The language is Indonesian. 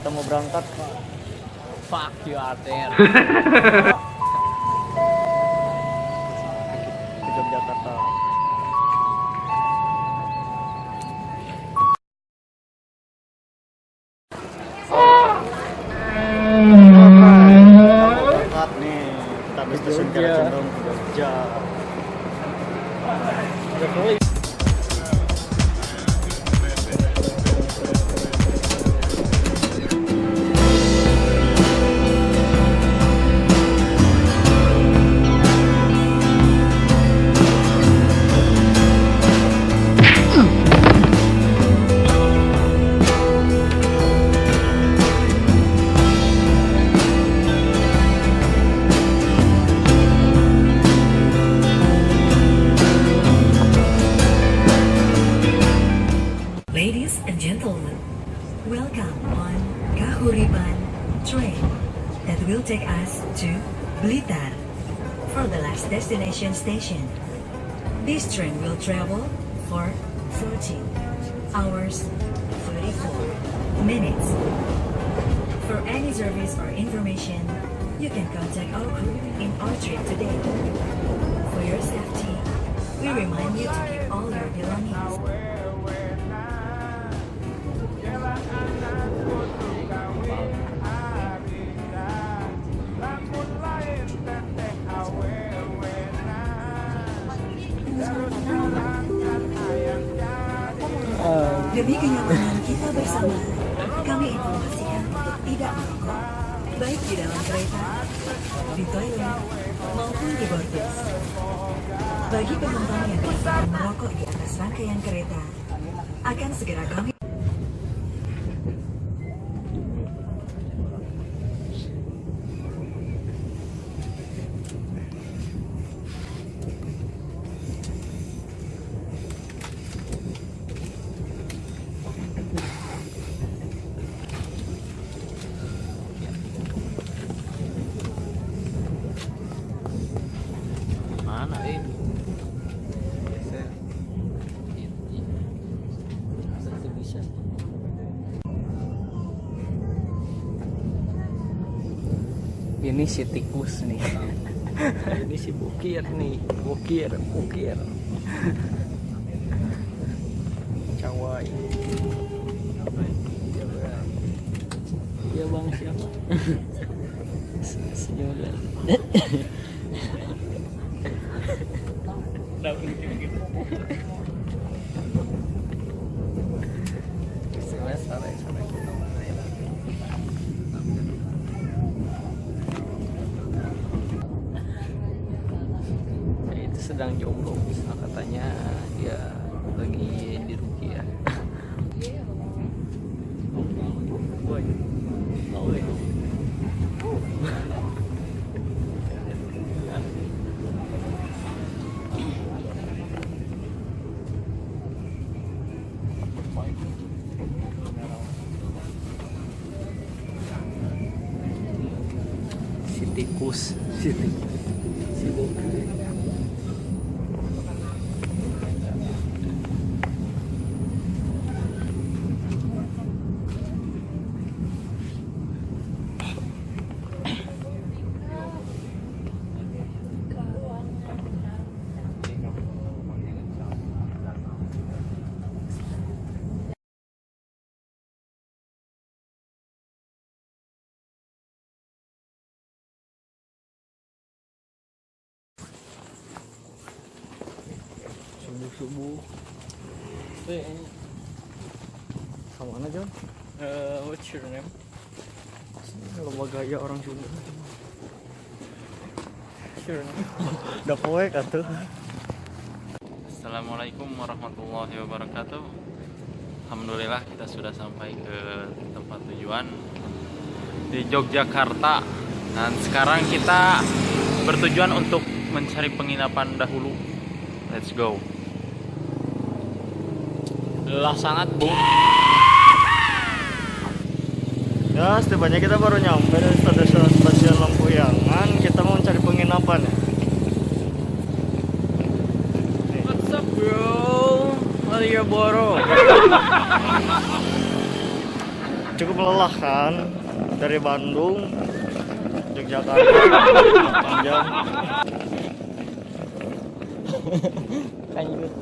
kita mau berangkat. Fuck you, Arter. Ke Yogyakarta. Berangkat nih, kita habis stasiun Kiara Condong ke Jogja. Ladies and gentlemen, welcome on Kahuriban train that will take us to Blitar for the last destination station. This train will travel for 13 hours 34 minutes. For any service or information, you can contact our crew in our trip today. For your safety, we remind you to keep all your belongings. Demi kenyamanan kita bersama, kami informasikan untuk tidak merokok, baik di dalam kereta, di toilet, maupun di boarding. Bagi penumpang yang kedapatan merokok di atas rangkaian kereta, akan segera kami Mana ini? Bisa. Ini si tikus nih. Ini si Bukir nih. Bukir. Cawai. Iya bang siapa? Senyum. Itu sedang jomblo, katanya dia lagi di Rukia. Si tikus. Si Bukir. Subuh. Kamu mana John? What's your name? Lomba gaya orang Sunda. Your name? Udah poek atuh. Assalamualaikum warahmatullahi wabarakatuh. Alhamdulillah kita sudah sampai ke tempat tujuan di Yogyakarta. Dan sekarang kita bertujuan untuk mencari penginapan dahulu. Let's go. Lelah sangat bu. Ya, setibanya kita baru nyampe dari stasiun Lampuyangan. Kita mau mencari penginapan ya. What's up bro? Malioboro. cukup melelahkan dari Bandung, Yogyakarta, 8 jam. Lanjut.